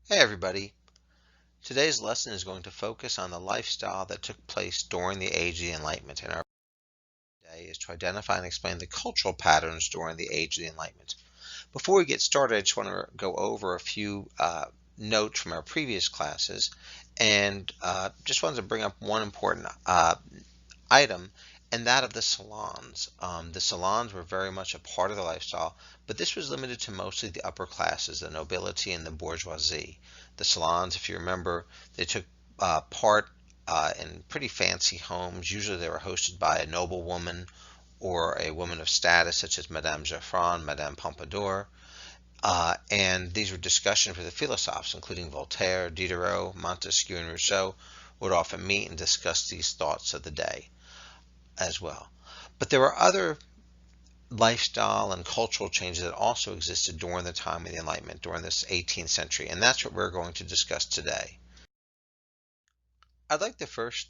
Hey everybody, today's lesson is going to focus on the lifestyle that took place during the Age of the Enlightenment, and our today is to identify and explain the cultural patterns during the Age of the Enlightenment. Before we get started, I just want to go over a few notes from our previous classes, and just wanted to bring up one important item, and that of the salons. The salons were very much a part of the lifestyle, but this was limited to mostly the upper classes, the nobility and the bourgeoisie. The salons, if you remember, they took part in pretty fancy homes. Usually they were hosted by a noblewoman or a woman of status, such as Madame Geoffroy, Madame Pompadour. And these were discussions with the philosophes, including Voltaire, Diderot, Montesquieu, and Rousseau, would often meet and discuss these thoughts of the day as well. But there were other lifestyle and cultural changes that also existed during the time of the Enlightenment, during this 18th century, and that's what we're going to discuss today. I'd like to first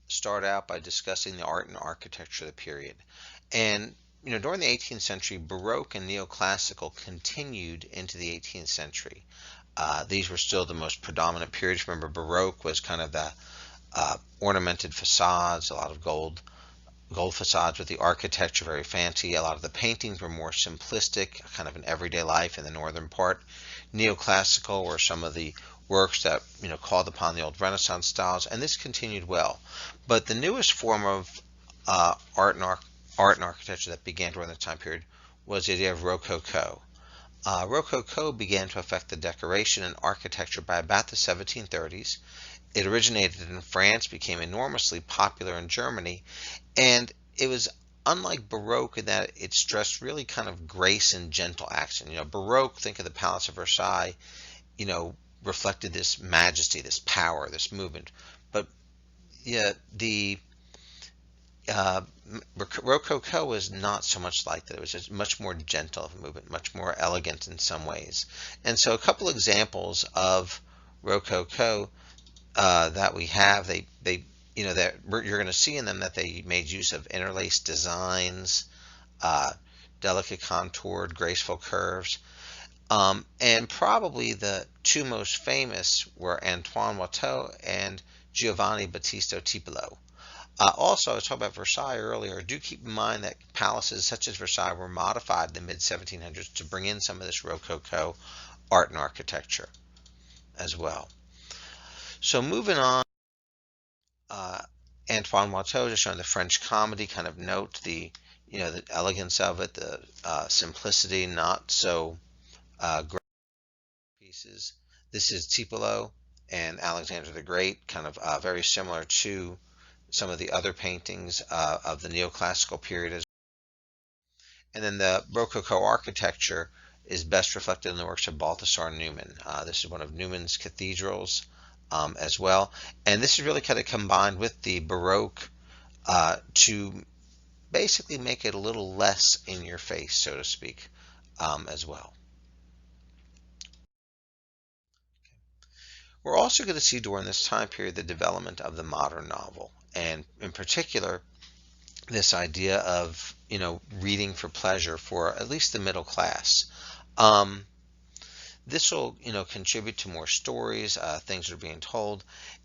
start out by discussing the art and architecture of the period. And during the 18th century, Baroque and Neoclassical continued into the 18th century. These were still the most predominant periods. Remember, Baroque was kind of the ornamented facades, a lot of gold facades with the architecture very fancy. A lot of the paintings were more simplistic, kind of an everyday life in the northern part. Neoclassical were some of the works that called upon the old Renaissance styles, and this continued well. But the newest form of art and architecture that began during the time period was the idea of Rococo. Rococo began to affect the decoration and architecture by about the 1730s. It originated in France, became enormously popular in Germany, and it was unlike Baroque in that it stressed really kind of grace and gentle action. Baroque, think of the Palace of Versailles, reflected this majesty, this power, this movement. But yeah, the uh, Rococo was not so much like that. It was just much more gentle of a movement, much more elegant in some ways. And so a couple examples of Rococo that we have, that you're going to see in them that they made use of interlaced designs, uh, delicate contoured, graceful curves. And probably the two most famous were Antoine Watteau and Giovanni Battista Tiepolo. Also, I was talking about Versailles earlier. Do keep in mind that palaces such as Versailles were modified in the mid 1700s to bring in some of this Rococo art and architecture as well. So moving on, uh, Antoine Watteau just showing the French comedy. Kind of note the elegance of it, the simplicity, not so great pieces. This is Tiepolo and Alexander the Great, kind of very similar to some of the other paintings of the neoclassical period. And then the Rococo architecture is best reflected in the works of Balthasar Neumann. This is one of Neumann's cathedrals as well. And this is really kind of combined with the Baroque to basically make it a little less in your face, so to speak, as well. We're also going to see during this time period the development of the modern novel, and in particular, this idea of reading for pleasure for at least the middle class. Um, this will contribute to more stories, things are being told,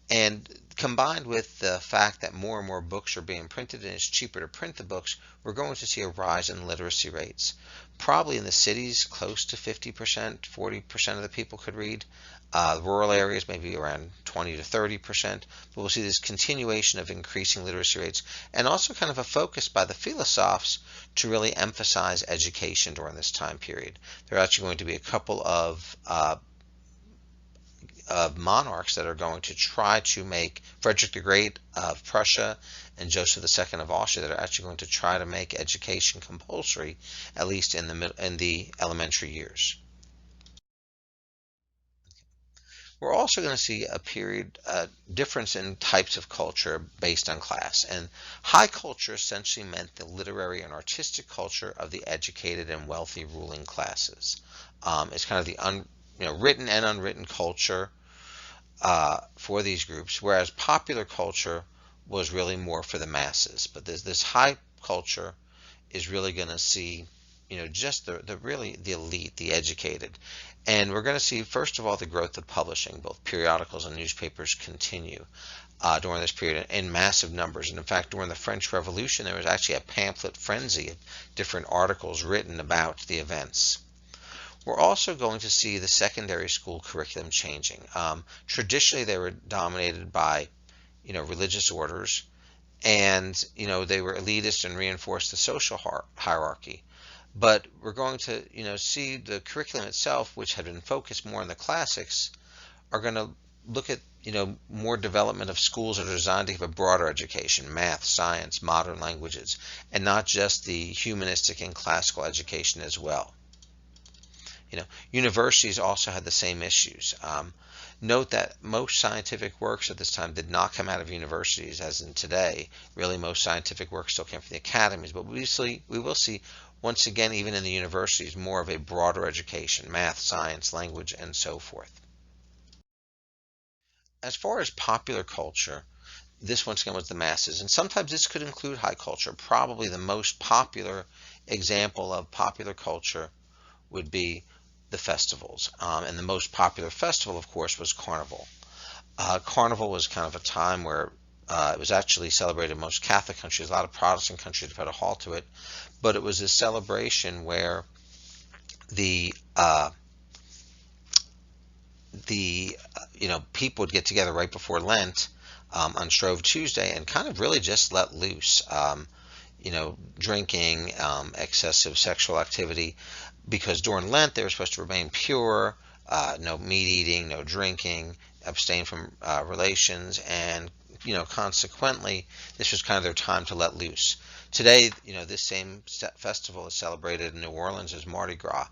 and combined with the fact that more and more books are being printed and it's cheaper to print the books, we're going to see a rise in literacy rates. Probably in the cities, close to 50%, 40% of the people could read. Rural areas, maybe around 20 to 30%. But we'll see this continuation of increasing literacy rates and also kind of a focus by the philosophes to really emphasize education during this time period. There are actually going to be a couple of monarchs that are going to try to make Frederick the Great of Prussia and Joseph II of Austria that are actually going to try to make education compulsory, at least in the elementary years. We're also going to see a period difference in types of culture based on class. And high culture essentially meant the literary and artistic culture of the educated and wealthy ruling classes. It's kind of the written and unwritten culture for these groups, whereas popular culture was really more for the masses. But this high culture is really going to see just the really the elite, the educated. And we're going to see, first of all, the growth of publishing. Both periodicals and newspapers continue during this period in massive numbers. And in fact, during the French Revolution, there was actually a pamphlet frenzy of different articles written about the events. We're also going to see the secondary school curriculum changing. Traditionally, they were dominated by, religious orders, and they were elitist and reinforced the social hierarchy. But we're going to, see the curriculum itself, which had been focused more on the classics, are going to look at, more development of schools that are designed to give a broader education, math, science, modern languages, and not just the humanistic and classical education as well. Universities also had the same issues. Note that most scientific works at this time did not come out of universities, as in today. Really, most scientific work still came from the academies, but we will see, once again, even in the universities, more of a broader education, math, science, language, and so forth. As far as popular culture, this once again was the masses, and sometimes this could include high culture. Probably the most popular example of popular culture would be the festivals. And the most popular festival, of course, was Carnival. Carnival was kind of a time where it was actually celebrated in most Catholic countries. A lot of Protestant countries put a halt to it, but it was a celebration where the people would get together right before Lent on Shrove Tuesday and kind of really just let loose. Drinking, excessive sexual activity, because during Lent they were supposed to remain pure, no meat eating, no drinking, abstain from relations, and consequently, this was kind of their time to let loose. Today, this same festival is celebrated in New Orleans as Mardi Gras.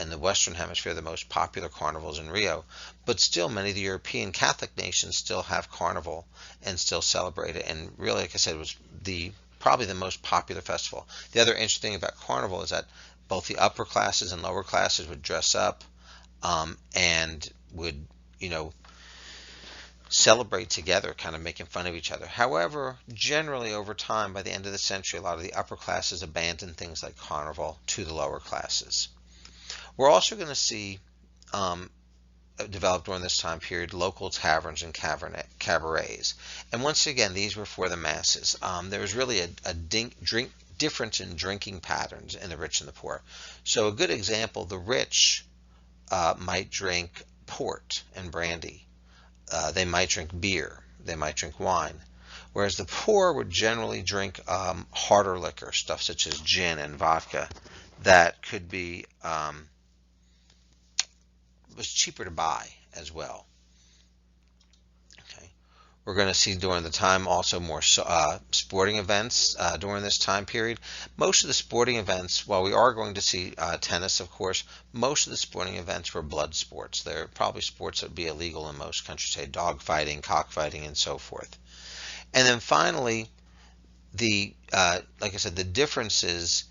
In the Western Hemisphere, the most popular carnivals in Rio, but still many of the European Catholic nations still have Carnival and still celebrate it. And really, like I said, it was probably the most popular festival. The other interesting thing about Carnival is that both the upper classes and lower classes would dress up and would, celebrate together, kind of making fun of each other. However, generally over time, by the end of the century, a lot of the upper classes abandoned things like Carnival to the lower classes. We're also going to see developed during this time period local taverns and cabarets. And once again, these were for the masses. There was really a difference in drinking patterns in the rich and the poor. So a good example, the rich might drink port and brandy. They might drink beer. They might drink wine. Whereas the poor would generally drink harder liquor, stuff such as gin and vodka, that could be was cheaper to buy as well. Okay, we're going to see during the time also more sporting events during this time period. Most of the sporting events, while we are going to see tennis, of course, most of the sporting events were blood sports. They're probably sports that would be illegal in most countries, say dog fighting, cockfighting, and so forth. And then finally, like I said, the differences,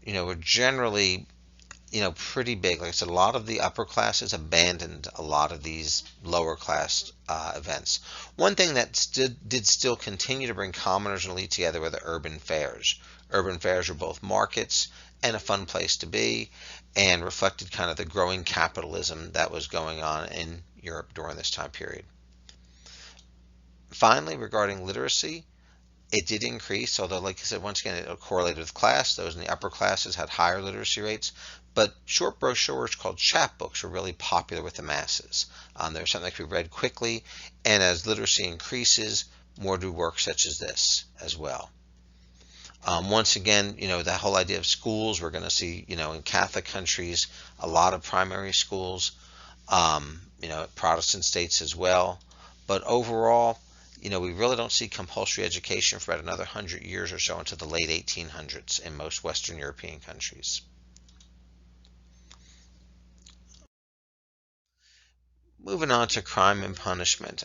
were generally pretty big. Like I said, a lot of the upper classes abandoned a lot of these lower class events. One thing that did still continue to bring commoners and elite together were the urban fairs. Urban fairs were both markets and a fun place to be, and reflected kind of the growing capitalism that was going on in Europe during this time period. Finally, regarding literacy, it did increase, although, like I said, once again, it correlated with class. Those in the upper classes had higher literacy rates. But short brochures called chapbooks were really popular with the masses. They're something that could be read quickly, and as literacy increases, more do works such as this as well. Once again, that whole idea of schools, we're going to see, in Catholic countries, a lot of primary schools, Protestant states as well. But overall, we really don't see compulsory education for about another 100 years or so into the late 1800s in most Western European countries. Moving on to crime and punishment.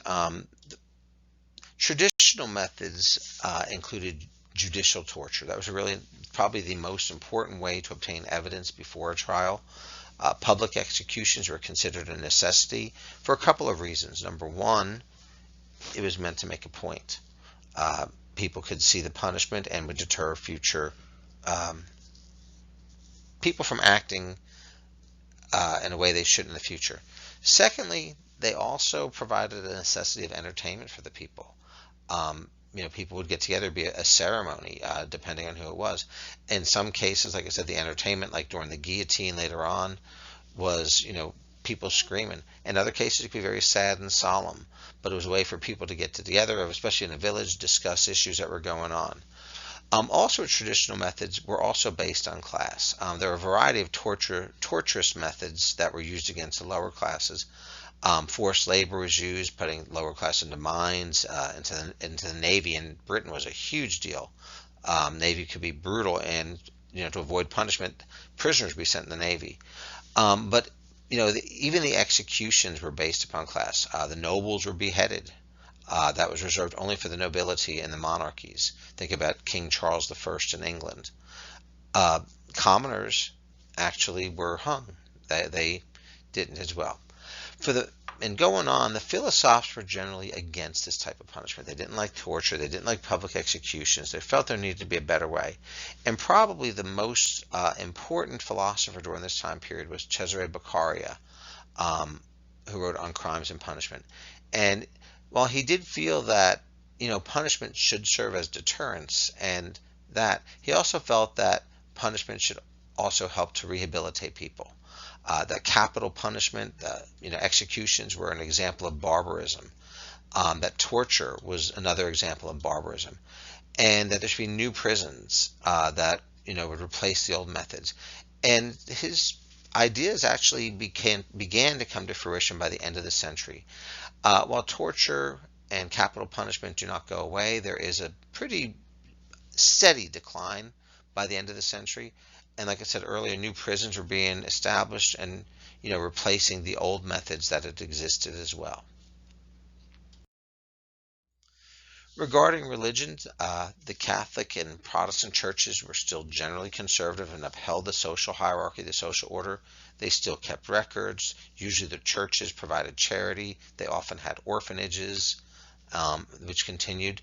Traditional methods included judicial torture. That was really probably the most important way to obtain evidence before a trial. Public executions were considered a necessity for a couple of reasons. Number one, it was meant to make a point. People could see the punishment and would deter future people from acting in a way they should in the future. Secondly, they also provided a necessity of entertainment for the people. People would get together, be a ceremony, depending on who it was. In some cases, like I said, the entertainment, like during the guillotine later on, was, people screaming. In other cases, it could be very sad and solemn, but it was a way for people to get together, especially in a village, discuss issues that were going on. Also, traditional methods were also based on class. There were a variety of torturous methods that were used against the lower classes. Forced labor was used, putting lower class into mines, into the Navy. In Britain was a huge deal. Navy could be brutal, and to avoid punishment, prisoners would be sent in the Navy. But even the executions were based upon class. The nobles were beheaded. That was reserved only for the nobility and the monarchies. Think about King Charles I in England. Commoners actually were hung. They didn't as well. And going on, the philosophers were generally against this type of punishment. They didn't like torture. They didn't like public executions. They felt there needed to be a better way. And probably the most important philosopher during this time period was Cesare Beccaria, who wrote On Crimes and Punishment. And while he did feel that punishment should serve as deterrence, and that he also felt that punishment should also help to rehabilitate people. That capital punishment, executions were an example of barbarism. That torture was another example of barbarism, and that there should be new prisons that would replace the old methods. And his ideas actually began to come to fruition by the end of the century. While torture and capital punishment do not go away, there is a pretty steady decline by the end of the century. And like I said earlier, new prisons were being established and replacing the old methods that had existed as well. Regarding religions, the Catholic and Protestant churches were still generally conservative and upheld the social hierarchy, the social order. They still kept records. Usually the churches provided charity. They often had orphanages, which continued.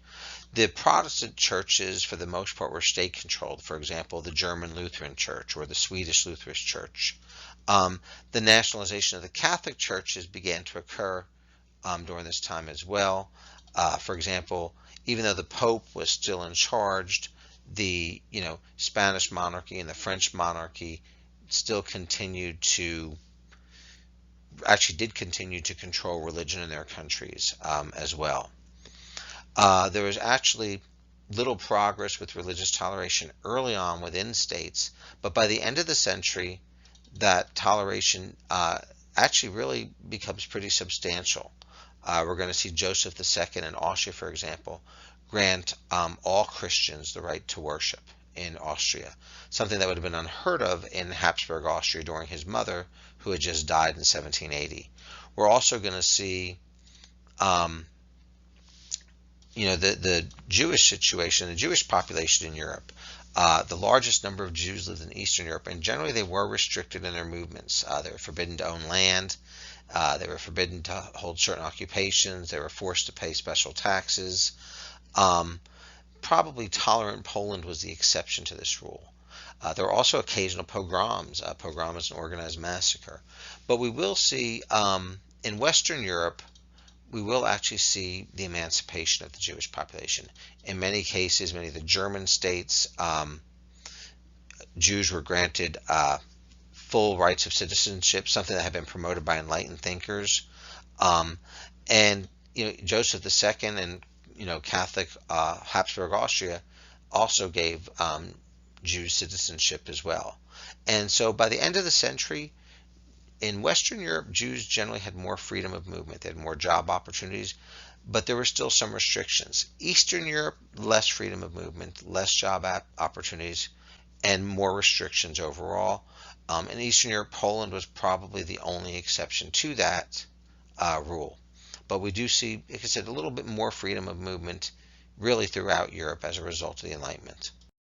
The Protestant churches, for the most part, were state-controlled. For example, the German Lutheran Church or the Swedish Lutheran Church. The nationalization of the Catholic churches began to occur during this time as well. For example, even though the Pope was still in charge, the Spanish monarchy and the French monarchy still did continue to control religion in their countries as well. There was actually little progress with religious toleration early on within states, but by the end of the century, that toleration actually really becomes pretty substantial. We're going to see Joseph II in Austria, for example, grant all Christians the right to worship in Austria, something that would have been unheard of in Habsburg Austria during his mother, who had just died in 1780. We're also going to see the Jewish situation, the Jewish population in Europe. The largest number of Jews lived in Eastern Europe, and generally they were restricted in their movements. They were forbidden to own land. They were forbidden to hold certain occupations. They were forced to pay special taxes. Probably tolerant Poland was the exception to this rule. There were also occasional pogroms. Pogrom is an organized massacre. But we will see in Western Europe, we will actually see the emancipation of the Jewish population. In many cases, many of the German states, Jews were granted full rights of citizenship, something that had been promoted by enlightened thinkers. And Joseph II and Catholic Habsburg Austria also gave Jews citizenship as well. And so by the end of the century, in Western Europe, Jews generally had more freedom of movement. They had more job opportunities, but there were still some restrictions. Eastern Europe, less freedom of movement, less job opportunities, and more restrictions overall. In Eastern Europe, Poland was probably the only exception to that rule. But we do see, like I said, a little bit more freedom of movement really throughout Europe as a result of the Enlightenment.